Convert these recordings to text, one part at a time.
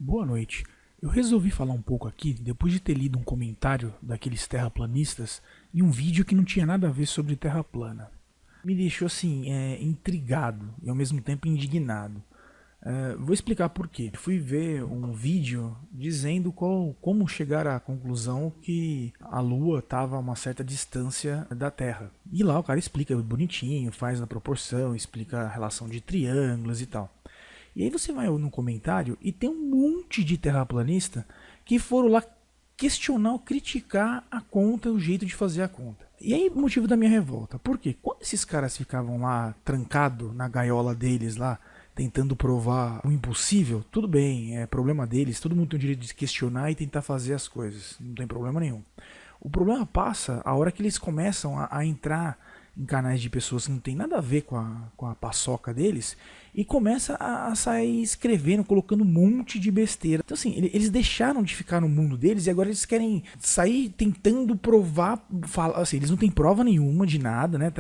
Boa noite. Eu resolvi falar um pouco aqui depois de ter lido um comentário daqueles terraplanistas em um vídeo que não tinha nada a ver sobre terra plana. Me deixou assim, intrigado e ao mesmo tempo indignado. Vou explicar por quê. Fui ver um vídeo dizendo como chegar à conclusão que a Lua estava a uma certa distância da Terra. E lá o cara explica bonitinho, faz na proporção, explica a relação de triângulos e tal. E aí você vai no comentário e tem um monte de terraplanista que foram lá questionar ou criticar a conta, o jeito de fazer a conta. E aí o motivo da minha revolta. Por quê? Quando esses caras ficavam lá trancados na gaiola deles lá, tentando provar o impossível, tudo bem, é problema deles, todo mundo tem o direito de questionar e tentar fazer as coisas, não tem problema nenhum. O problema passa a hora que eles começam a entrar em canais de pessoas que não tem nada a ver com a paçoca deles e começa a sair escrevendo, colocando um monte de besteira. Então assim, eles deixaram de ficar no mundo deles e agora eles querem sair tentando provar, assim, eles não têm prova nenhuma de nada, né?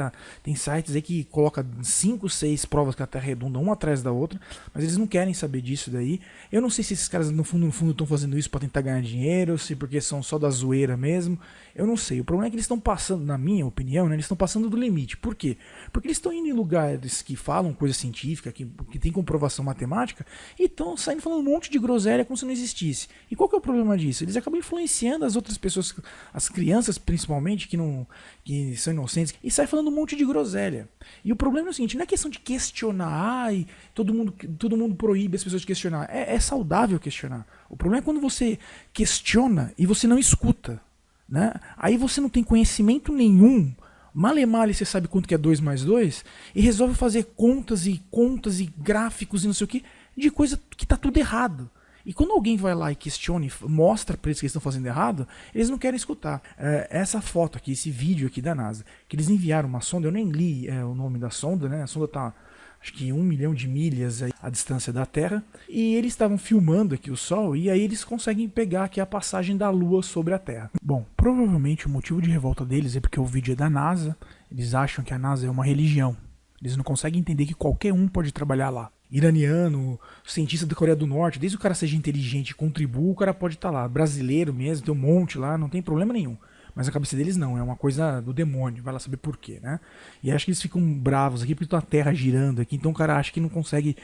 Tem sites aí que coloca 5, 6 provas que a Terra é redonda uma atrás da outra, mas eles não querem saber disso daí. Eu não sei se esses caras no fundo estão fazendo isso para tentar ganhar dinheiro, se porque são só da zoeira mesmo. Eu não sei. O problema é que eles estão passando, na minha opinião, né, eles estão passando do limite. Por quê? Porque eles estão indo em lugares que falam coisa científica, que tem comprovação matemática, e estão saindo falando um monte de groselha como se não existisse. E qual que é o problema disso? Eles acabam influenciando as outras pessoas, as crianças principalmente, que são inocentes, e saem falando um monte de groselha. E o problema é o seguinte, não é questão de questionar, e todo mundo proíbe as pessoas de questionar. É saudável questionar. O problema é quando você questiona e você não escuta. Né? Aí você não tem conhecimento nenhum, male você sabe quanto que é 2 mais 2 e resolve fazer contas e gráficos e não sei o que, de coisa que tá tudo errado. E quando alguém vai lá e questiona e mostra para eles que eles estão fazendo errado, eles não querem escutar. Essa foto aqui, esse vídeo aqui da NASA, que eles enviaram uma sonda, eu nem li o nome da sonda, né? A sonda tá acho que 1 milhão de milhas aí, a distância da Terra, e eles estavam filmando aqui o Sol, e aí eles conseguem pegar aqui a passagem da Lua sobre a Terra. Bom, provavelmente o motivo de revolta deles é porque o vídeo é da NASA, eles acham que a NASA é uma religião, eles não conseguem entender que qualquer um pode trabalhar lá. Iraniano, cientista da Coreia do Norte, desde que o cara seja inteligente e contribua, o cara pode estar lá. Brasileiro mesmo, tem um monte lá, não tem problema nenhum. Mas a cabeça deles não, é uma coisa do demônio, vai lá saber por quê, né? E acho que eles ficam bravos aqui porque tá a Terra girando aqui, então o cara acha que não consegue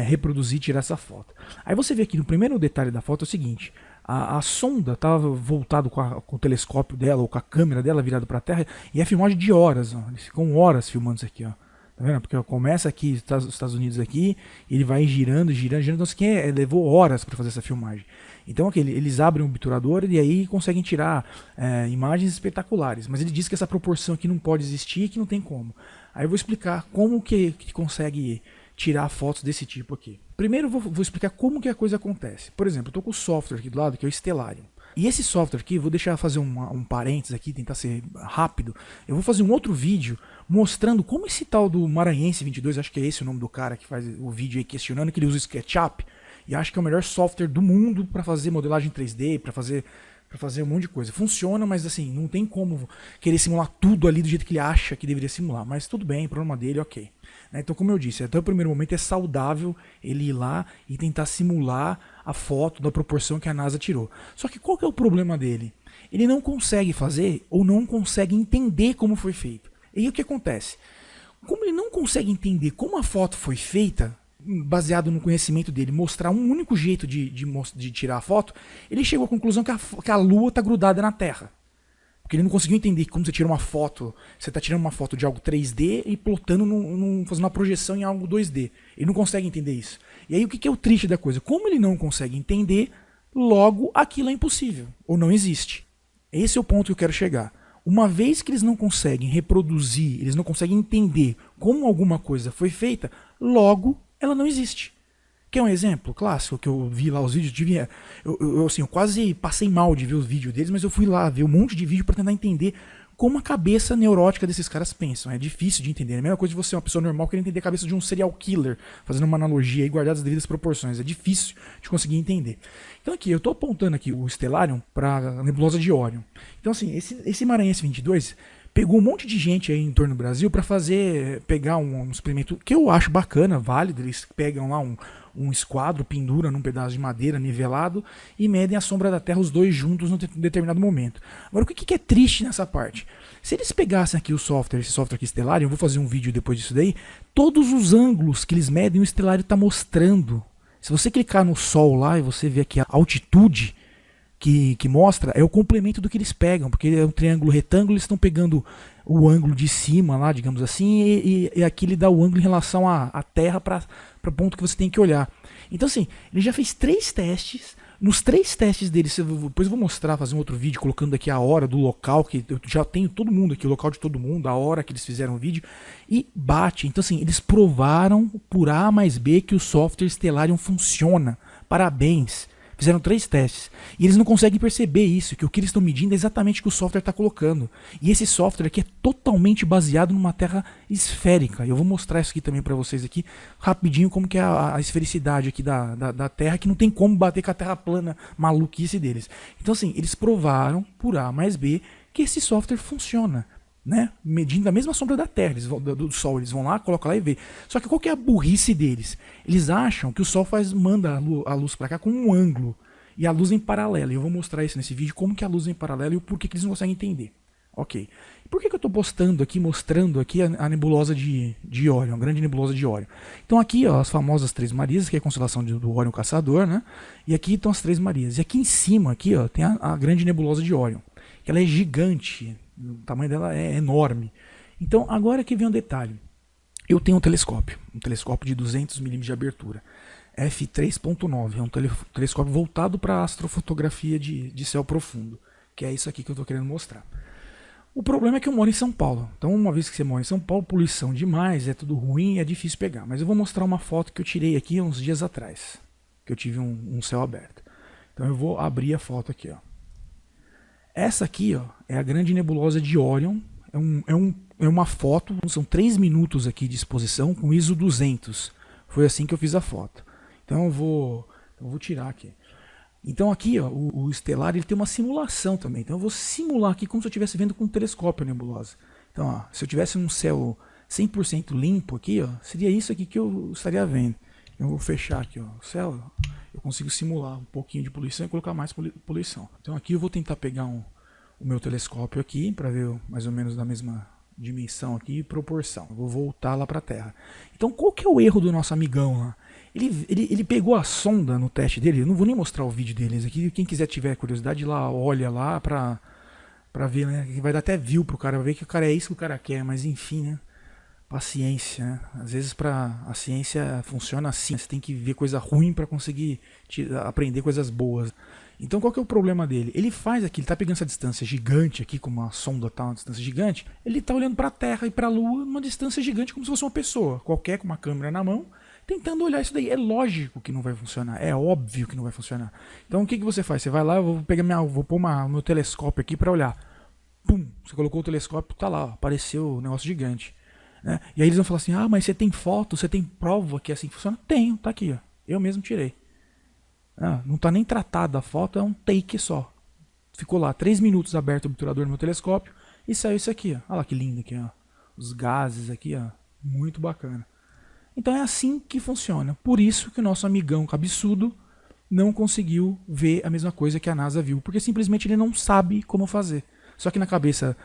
reproduzir, tirar essa foto. Aí você vê aqui no primeiro detalhe da foto é o seguinte, a sonda estava voltada com o telescópio dela ou com a câmera dela virada para a Terra e é filmagem de horas, ó. Eles ficam horas filmando isso aqui, ó. Tá vendo? Porque começa aqui, os Estados Unidos aqui, ele vai girando, então isso aqui levou horas para fazer essa filmagem. Então aqui, eles abrem o obturador e aí conseguem tirar imagens espetaculares. Mas ele diz que essa proporção aqui não pode existir e que não tem como. Aí eu vou explicar como que consegue tirar fotos desse tipo aqui. Primeiro eu vou explicar como que a coisa acontece. Por exemplo, eu estou com o software aqui do lado, que é o Stellarium. E esse software aqui, vou deixar fazer um parênteses aqui, tentar ser rápido. Eu vou fazer um outro vídeo mostrando como esse tal do Maranhense 22, acho que é esse o nome do cara que faz o vídeo aí questionando, que ele usa o SketchUp. E acho que é o melhor software do mundo para fazer modelagem 3D, para fazer um monte de coisa. Funciona, mas assim, não tem como querer simular tudo ali do jeito que ele acha que deveria simular. Mas tudo bem, problema dele, ok. Então, como eu disse, até o primeiro momento é saudável ele ir lá e tentar simular a foto da proporção que a NASA tirou. Só que qual que é o problema dele? Ele não consegue fazer ou não consegue entender como foi feito. E aí o que acontece? Como ele não consegue entender como a foto foi feita, baseado no conhecimento dele, mostrar um único jeito de tirar a foto, ele chegou à conclusão que a Lua está grudada na Terra. Porque ele não conseguiu entender como você tira uma foto, você está tirando uma foto de algo 3D e plotando, fazendo uma projeção em algo 2D. Ele não consegue entender isso. E aí o que é o triste da coisa? Como ele não consegue entender, logo aquilo é impossível, ou não existe. Esse é o ponto que eu quero chegar. Uma vez que eles não conseguem reproduzir, eles não conseguem entender como alguma coisa foi feita, logo ela não existe. Quer um exemplo clássico que eu vi lá os vídeos? Eu quase passei mal de ver os vídeos deles, mas eu fui lá ver um monte de vídeo para tentar entender como a cabeça neurótica desses caras pensam. É difícil de entender. É a mesma coisa de você, uma pessoa normal, querer entender a cabeça de um serial killer, fazendo uma analogia e guardar as devidas proporções. É difícil de conseguir entender. Então aqui, eu estou apontando aqui o Stellarium para a nebulosa de Órion. Então assim, esse Maranhense 22, pegou um monte de gente aí em torno do Brasil para pegar um experimento que eu acho bacana, válido. Eles pegam lá um esquadro, pendura num pedaço de madeira nivelado e medem a sombra da Terra os dois juntos num determinado momento. Agora, o que é triste nessa parte? Se eles pegassem aqui o software, esse software aqui Stellarium, eu vou fazer um vídeo depois disso daí, todos os ângulos que eles medem o Stellarium está mostrando. Se você clicar no Sol lá e você ver aqui a altitude que mostra, é o complemento do que eles pegam, porque é um triângulo retângulo, eles estão pegando o ângulo de cima lá, digamos assim, e aqui ele dá o ângulo em relação à Terra para o ponto que você tem que olhar. Então assim, ele já fez 3 testes, nos 3 testes deles, depois eu vou mostrar, fazer um outro vídeo colocando aqui a hora do local, que eu já tenho todo mundo aqui, o local de todo mundo, a hora que eles fizeram o vídeo, e bate. Então assim, eles provaram por A mais B que o software Stellarium funciona. Parabéns! Fizeram 3 testes. E eles não conseguem perceber isso, que o que eles estão medindo é exatamente o que o software está colocando. E esse software aqui é totalmente baseado numa Terra esférica. Eu vou mostrar isso aqui também para vocês aqui, rapidinho, como que é a esfericidade aqui da Terra, que não tem como bater com a Terra plana maluquice deles. Então assim, eles provaram por A mais B que esse software funciona. Né? Medindo a mesma sombra da Terra, do Sol, eles vão lá, colocam lá e vê. Só que qual que é a burrice deles? Eles acham que o Sol manda a luz para cá com um ângulo e a luz em paralelo. E eu vou mostrar isso nesse vídeo, como que a luz é em paralelo e o porquê que eles não conseguem entender. Ok. Por que eu estou mostrando aqui a nebulosa de Órion, a grande nebulosa de Órion? Então aqui, ó, as famosas 3 Marias, que é a constelação do Órion Caçador, né? E aqui estão as 3 Marias. E aqui em cima, aqui, ó, tem a grande nebulosa de Órion, que ela é gigante. O tamanho dela é enorme. Então, agora que vem um detalhe. Eu tenho um telescópio de 200 mm de abertura, f3.9, é um telescópio voltado para astrofotografia de céu profundo, que é isso aqui que eu estou querendo mostrar. O problema é que eu moro em São Paulo. Então, uma vez que você mora em São Paulo, poluição demais, é tudo ruim, é difícil pegar. Mas eu vou mostrar uma foto que eu tirei aqui uns dias atrás, que eu tive um céu aberto. Então, eu vou abrir a foto aqui, ó. Essa aqui, ó, é a grande nebulosa de Órion. É uma foto, são 3 minutos aqui de exposição com ISO 200. Foi assim que eu fiz a foto. Então eu vou tirar aqui. Então aqui, ó, o estelar, ele tem uma simulação também. Então eu vou simular aqui como se eu estivesse vendo com um telescópio a nebulosa. Então, ó, se eu tivesse um céu 100% limpo aqui, ó, seria isso aqui que eu estaria vendo. Eu vou fechar aqui, ó, o céu. Eu consigo simular um pouquinho de poluição e colocar mais poluição. Então aqui eu vou tentar pegar o meu telescópio aqui para ver mais ou menos da mesma dimensão aqui e proporção. Eu vou voltar lá para a Terra. Então qual que é o erro do nosso amigão lá? Ele pegou a sonda no teste dele. Eu não vou nem mostrar o vídeo deles aqui. Quem quiser tiver curiosidade lá, olha lá para ver, né? Vai dar até view pro cara, ver que o cara é isso que o cara quer, mas enfim, né? Paciência, né? Às vezes a ciência funciona assim, você tem que ver coisa ruim para conseguir aprender coisas boas. Então qual que é o problema dele? Ele faz aqui, ele tá pegando essa distância gigante aqui, como a sonda tá uma distância gigante, ele tá olhando para a Terra e para a Lua numa distância gigante como se fosse uma pessoa, qualquer com uma câmera na mão, tentando olhar isso daí. É lógico que não vai funcionar, é óbvio que não vai funcionar. Então o que você faz? Você vai lá, eu vou pôr meu telescópio aqui para olhar. Pum, você colocou o telescópio, tá lá, ó, apareceu o negócio gigante. Né? E aí eles vão falar assim, ah, mas você tem foto, você tem prova que assim funciona? Tenho, tá aqui, ó. Eu mesmo tirei. Ah, não tá nem tratada a foto, é um take só. Ficou lá 3 minutos aberto o obturador no meu telescópio e saiu isso aqui, ó. Olha lá que lindo aqui, ó. Os gases aqui, ó. Muito bacana. Então é assim que funciona. Por isso que o nosso amigão cabeçudo não conseguiu ver a mesma coisa que a NASA viu, porque simplesmente ele não sabe como fazer. Só que na cabeça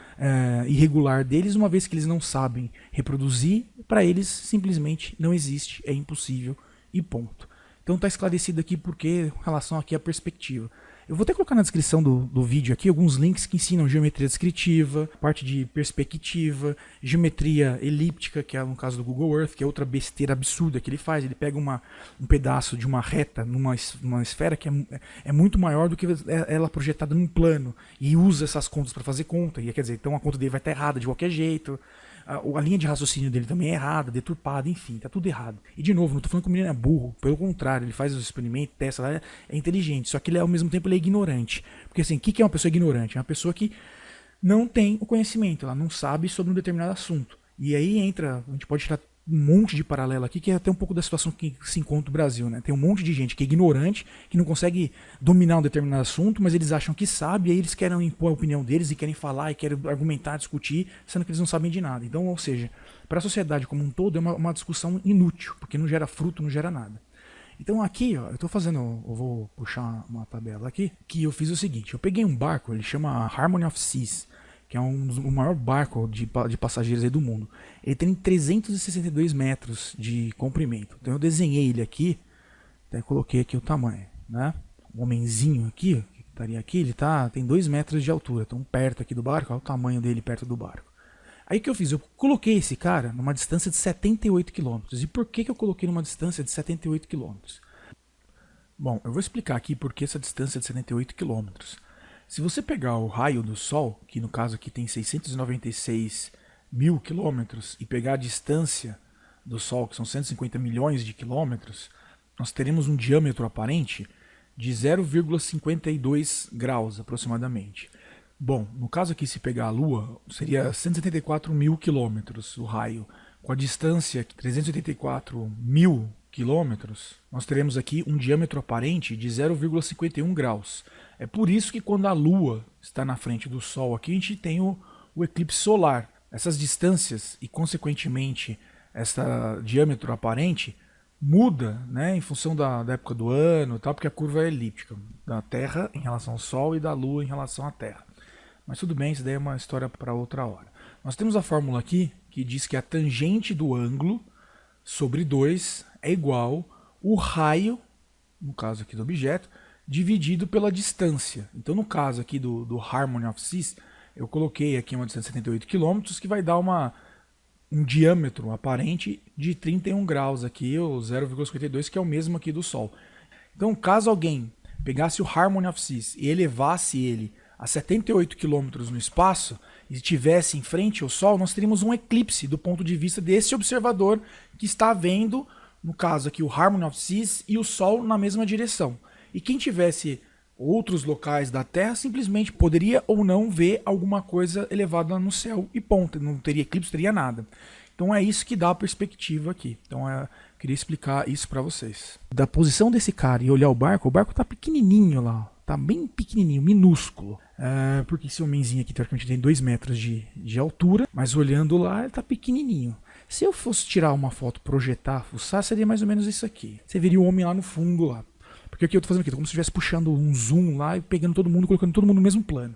irregular deles, uma vez que eles não sabem reproduzir, para eles simplesmente não existe, é impossível e ponto. Então está esclarecido aqui porque em relação aqui à perspectiva. Eu vou até colocar na descrição do vídeo aqui alguns links que ensinam geometria descritiva, parte de perspectiva, geometria elíptica, que é no caso do Google Earth, que é outra besteira absurda que ele faz. Ele pega um pedaço de uma reta numa esfera que é muito maior do que ela projetada num plano e usa essas contas para fazer conta. E quer dizer, então a conta dele vai estar errada de qualquer jeito. A linha de raciocínio dele também é errada, deturpada, enfim, tá tudo errado. E de novo, não tô falando que o menino é burro, pelo contrário, ele faz os experimentos, testa lá, é inteligente, só que ele ao mesmo tempo ele é ignorante. Porque assim, o que é uma pessoa ignorante? É uma pessoa que não tem o conhecimento, ela não sabe sobre um determinado assunto. E aí entra, a gente pode tirar um monte de paralelo aqui, que é até um pouco da situação que se encontra no Brasil, né? Tem um monte de gente que é ignorante, que não consegue dominar um determinado assunto, mas eles acham que sabe, e aí eles querem impor a opinião deles, e querem falar, e querem argumentar, discutir, sendo que eles não sabem de nada. Então, ou seja, para a sociedade como um todo, é uma discussão inútil, porque não gera fruto, não gera nada. Então aqui, ó, eu vou puxar uma tabela aqui, que eu fiz o seguinte, eu peguei um barco, ele chama Harmony of Seas, que é o maior barco de passageiros aí do mundo. Ele tem 362 metros de comprimento. Então eu desenhei ele aqui, até coloquei aqui o tamanho, né? O homenzinho aqui, que estaria aqui, ele tem 2 metros de altura, tão perto aqui do barco, olha o tamanho dele perto do barco. Aí o que eu fiz? Eu coloquei esse cara numa distância de 78 km. E por que eu coloquei numa distância de 78 km? Bom, eu vou explicar aqui por que essa distância de 78 km. Se você pegar o raio do Sol, que no caso aqui tem 696 mil quilômetros, e pegar a distância do Sol, que são 150 milhões de quilômetros, nós teremos um diâmetro aparente de 0,52 graus aproximadamente. Bom, no caso aqui, se pegar a Lua, seria 174 mil quilômetros o raio. Com a distância 384 mil quilômetros, nós teremos aqui um diâmetro aparente de 0,51 graus. É por isso que quando a Lua está na frente do Sol aqui, a gente tem o eclipse solar. Essas distâncias e, consequentemente, esse diâmetro aparente muda, né, em função da época do ano, tal, porque a curva é elíptica, da Terra em relação ao Sol e da Lua em relação à Terra. Mas tudo bem, isso daí é uma história para outra hora. Nós temos a fórmula aqui que diz que a tangente do ângulo sobre 2 é igual o raio, no caso aqui do objeto, dividido pela distância. Então, no caso aqui do Harmony of Seas, eu coloquei aqui uma distância de 78 km, que vai dar um diâmetro aparente de 31 graus aqui, ou 0,52, que é o mesmo aqui do Sol. Então, caso alguém pegasse o Harmony of Seas e elevasse ele a 78 km no espaço e estivesse em frente ao Sol, nós teríamos um eclipse do ponto de vista desse observador que está vendo, no caso aqui, o Harmony of Seas e o Sol na mesma direção. E quem tivesse outros locais da Terra simplesmente poderia ou não ver alguma coisa elevada no céu e ponto. Não teria eclipse, teria nada. Então é isso que dá a perspectiva aqui. Então eu queria explicar isso para vocês. Da posição desse cara e olhar o barco tá pequenininho lá. Tá bem pequenininho, minúsculo. Porque esse homenzinho aqui teoricamente tem 2 metros de altura, mas olhando lá ele tá pequenininho. Se eu fosse tirar uma foto, projetar, fuçar, seria mais ou menos isso aqui. Você veria o homem lá no fundo lá. Porque o que eu tô fazendo aqui? Tô como se estivesse puxando um zoom lá e pegando todo mundo, colocando todo mundo no mesmo plano.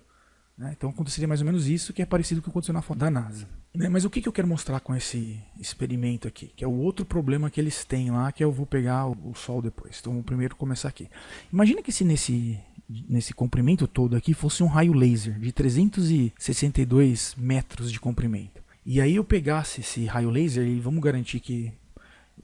Né? Então aconteceria mais ou menos isso, que é parecido com o que aconteceu na foto da NASA. Né? Mas o que eu quero mostrar com esse experimento aqui? Que é o outro problema que eles têm lá, que eu vou pegar o Sol depois. Então vamos primeiro começar aqui. Imagina que se nesse comprimento todo aqui fosse um raio laser de 362 metros de comprimento. E aí eu pegasse esse raio laser e vamos garantir que...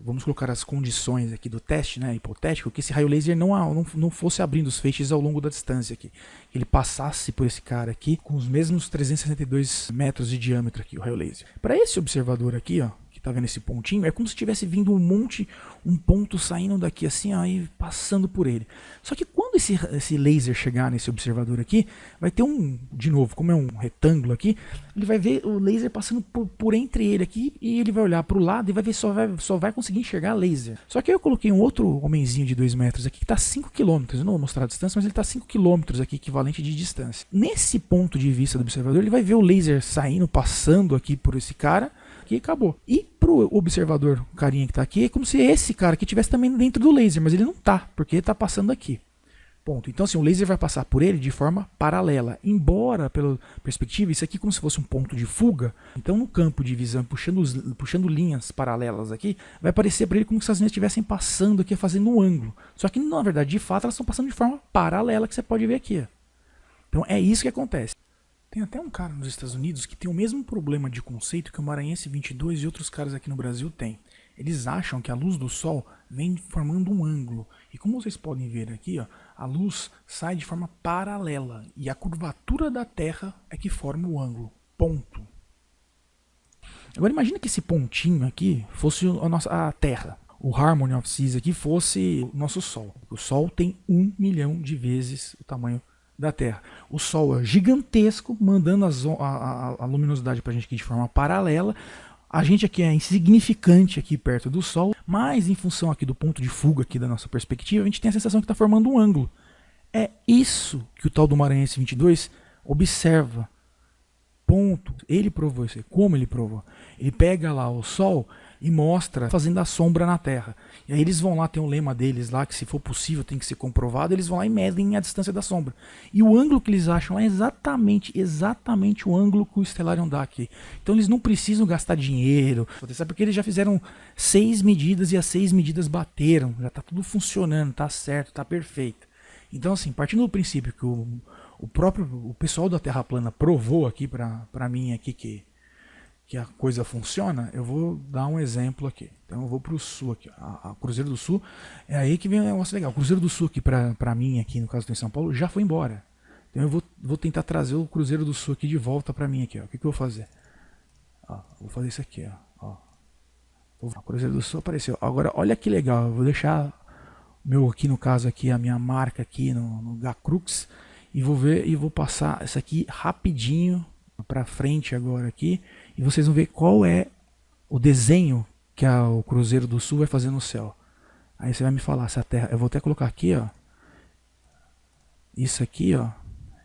Vamos colocar as condições aqui do teste, né, hipotético, que esse raio laser não fosse abrindo os feixes ao longo da distância aqui. Que ele passasse por esse cara aqui com os mesmos 362 metros de diâmetro aqui, o raio laser. Para esse observador aqui, ó, que tá vendo esse pontinho, é como se tivesse vindo um ponto saindo daqui assim, ó, e passando por ele. Só que quando esse laser chegar nesse observador aqui, vai ter de novo, como é um retângulo aqui, ele vai ver o laser passando por entre ele aqui, e ele vai olhar para o lado e vai ver, só vai conseguir enxergar laser. Só que aí eu coloquei um outro homenzinho de 2 metros aqui, que está 5 km, eu não vou mostrar a distância, mas ele está 5 km aqui, equivalente de distância. Nesse ponto de vista do observador, ele vai ver o laser saindo, passando aqui por esse cara, e acabou. E pro observador, o carinha que está aqui, é como se esse cara aqui estivesse também dentro do laser, mas ele não está, porque ele está passando aqui. Ponto. Então, assim, o laser vai passar por ele de forma paralela. Embora, pela perspectiva, isso aqui é como se fosse um ponto de fuga. Então, no campo de visão, puxando linhas paralelas aqui, vai parecer para ele como se as linhas estivessem passando aqui, fazendo um ângulo. Só que, na verdade, de fato, elas estão passando de forma paralela, que você pode ver aqui. Então, é isso que acontece. Tem até um cara nos Estados Unidos que tem o mesmo problema de conceito que o Maranhense 22 e outros caras aqui no Brasil têm. Eles acham que a luz do Sol vem formando um ângulo. E como vocês podem ver aqui, ó, a luz sai de forma paralela. E a curvatura da Terra é que forma o ângulo. Ponto. Agora imagina que esse pontinho aqui fosse a Terra. O Harmony of Seas aqui fosse o nosso Sol. O Sol tem 1 milhão de vezes o tamanho da Terra. O Sol é gigantesco, mandando a luminosidade para a gente aqui de forma paralela. A gente aqui é insignificante aqui perto do Sol, mas em função aqui do ponto de fuga aqui da nossa perspectiva, a gente tem a sensação que está formando um ângulo. É isso que o tal do Maranhense 22 observa. Ponto. Ele provou isso. Como ele provou? Ele pega lá o Sol e mostra fazendo a sombra na Terra. E aí eles vão lá, tem um lema deles lá, que se for possível tem que ser comprovado, eles vão lá e medem a distância da sombra. E o ângulo que eles acham é exatamente o ângulo que o Stellarium dá aqui. Então eles não precisam gastar dinheiro, porque eles já fizeram 6 medidas e as 6 medidas bateram. Já está tudo funcionando, está certo, está perfeito. Então assim, partindo do princípio que o pessoal da Terra plana provou aqui para mim aqui que a coisa funciona, eu vou dar um exemplo aqui. Então eu vou para o sul aqui. A Cruzeiro do Sul, é aí que vem um negócio legal. O Cruzeiro do Sul aqui para mim aqui, no caso do em São Paulo, já foi embora. Então eu vou tentar trazer o Cruzeiro do Sul aqui de volta para mim aqui. Ó. O que eu vou fazer? Ó, vou fazer isso aqui. Ó. O Cruzeiro do Sul apareceu. Agora olha que legal. Eu vou deixar meu aqui no caso aqui a minha marca aqui no Gacrux e vou ver e vou passar essa aqui rapidinho para frente agora aqui e vocês vão ver qual é o desenho que o Cruzeiro do Sul vai fazer no céu. Aí você vai me falar se a Terra, eu vou até colocar aqui, ó. Isso aqui, ó,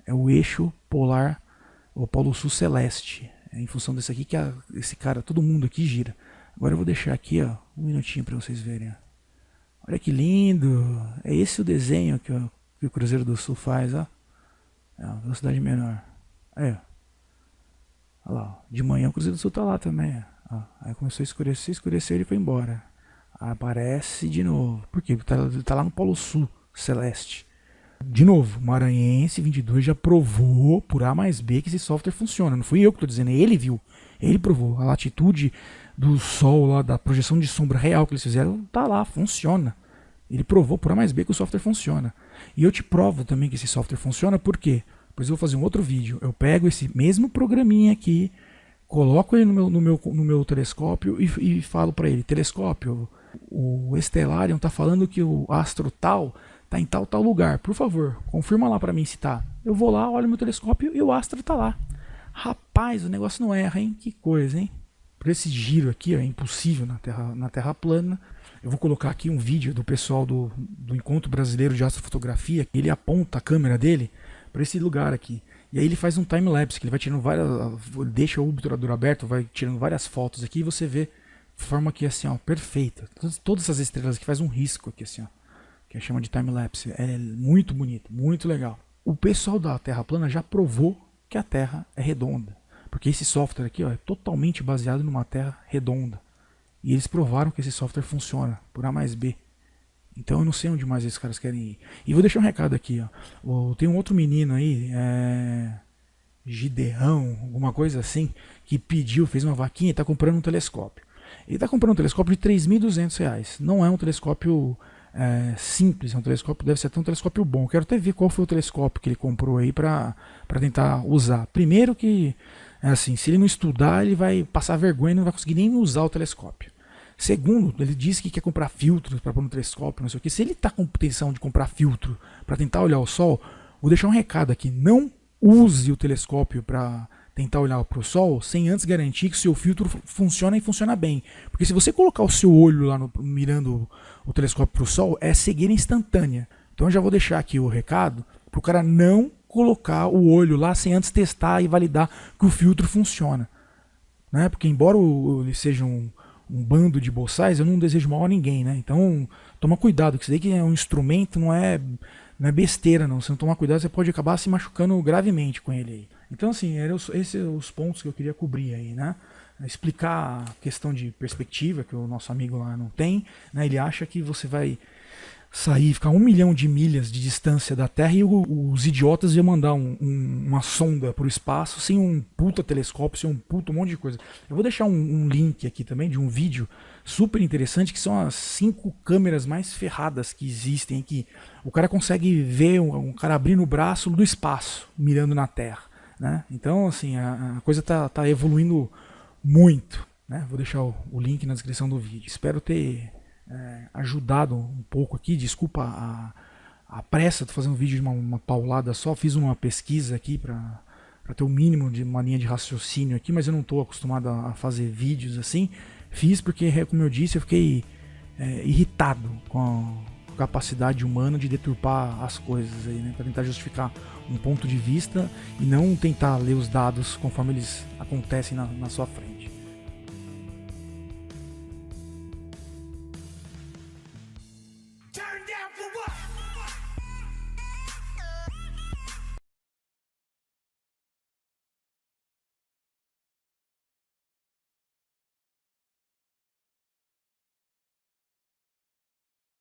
é o eixo polar, o Polo Sul Celeste. É em função desse aqui que esse cara, todo mundo aqui gira. Agora eu vou deixar aqui, ó, um minutinho para vocês verem. Ó. Olha que lindo! É esse o desenho que o Cruzeiro do Sul faz, ó. É uma velocidade menor. Aí, ó. Olha lá, ó. De manhã o Cruzeiro do Sul tá lá também. Ó. Aí começou a escureceu e ele foi embora. Aparece de novo. Por quê? Porque tá lá no Polo Sul Celeste. De novo, Maranhense 22 já provou por A mais B que esse software funciona. Não fui eu que estou dizendo, ele viu. Ele provou. A latitude do Sol, lá, da projeção de sombra real que eles fizeram, tá lá, funciona. Ele provou por A mais B que o software funciona. E eu te provo também que esse software funciona, por quê? Depois eu vou fazer um outro vídeo. Eu pego esse mesmo programinha aqui, coloco ele no meu telescópio e falo para ele, telescópio, o Stellarium está falando que o astro tal está em tal lugar. Por favor, confirma lá para mim se tá. Eu vou lá, olho meu telescópio e o astro está lá. Rapaz, o negócio não erra, hein? Que coisa, hein? Por esse giro aqui, ó, é impossível na Terra plana. Eu vou colocar aqui um vídeo do pessoal do Encontro Brasileiro de Astrofotografia. Ele aponta a câmera dele para esse lugar aqui. E aí ele faz um time-lapse, que ele vai tirando várias... Deixa o obturador aberto, vai tirando várias fotos aqui e você vê de forma que assim, ó, perfeita. Todas essas estrelas aqui faz um risco aqui assim, ó. Que chama de time-lapse. É muito bonito, muito legal. O pessoal da Terra plana já provou que a Terra é redonda. Porque esse software aqui, ó, é totalmente baseado numa Terra redonda. E eles provaram que esse software funciona, por A mais B. Então eu não sei onde mais esses caras querem ir. E vou deixar um recado aqui, ó. Tem um outro menino aí, Gideão, alguma coisa assim, que pediu, fez uma vaquinha e está comprando um telescópio. Ele está comprando um telescópio de R$3.200. Não é um telescópio simples, é um telescópio, deve ser até um telescópio bom. Quero até ver qual foi o telescópio que ele comprou aí para tentar usar. Primeiro que, assim, se ele não estudar, ele vai passar vergonha e não vai conseguir nem usar o telescópio. Segundo, ele disse que quer comprar filtros para pôr no telescópio, não sei o que. Se ele está com intenção de comprar filtro para tentar olhar o Sol, vou deixar um recado aqui. Não use o telescópio para tentar olhar para o Sol sem antes garantir que o seu filtro funciona e funciona bem. Porque se você colocar o seu olho lá mirando o telescópio para o Sol, é cegueira instantânea. Então eu já vou deixar aqui o recado para o cara não colocar o olho lá sem antes testar e validar que o filtro funciona. Né? Porque embora ele seja um bando de boçais, eu não desejo mal a ninguém, né? Então, toma cuidado, que isso daí que é um instrumento, não é besteira, não. Se não tomar cuidado, você pode acabar se machucando gravemente com ele aí. Então, assim, esses são os pontos que eu queria cobrir aí, né? Explicar a questão de perspectiva, que o nosso amigo lá não tem, né? Ele acha que você vai sair, ficar 1 milhão de milhas de distância da Terra e os idiotas iam mandar uma sonda para o espaço sem um puta telescópio, sem um monte de coisa. Eu vou deixar um link aqui também de um vídeo super interessante que são as 5 câmeras mais ferradas que existem aqui. O cara consegue ver um cara abrindo o braço do espaço, mirando na Terra, né? Então, assim, a coisa tá evoluindo muito, né? Vou deixar o link na descrição do vídeo. Espero ter ajudado um pouco aqui. Desculpa a pressa, tô fazendo um vídeo de uma paulada só. Fiz uma pesquisa aqui para ter o mínimo de uma linha de raciocínio aqui, mas eu não estou acostumado a fazer vídeos assim. Fiz porque, como eu disse, eu fiquei irritado com a capacidade humana de deturpar as coisas aí, né, para tentar justificar um ponto de vista e não tentar ler os dados conforme eles acontecem na sua frente.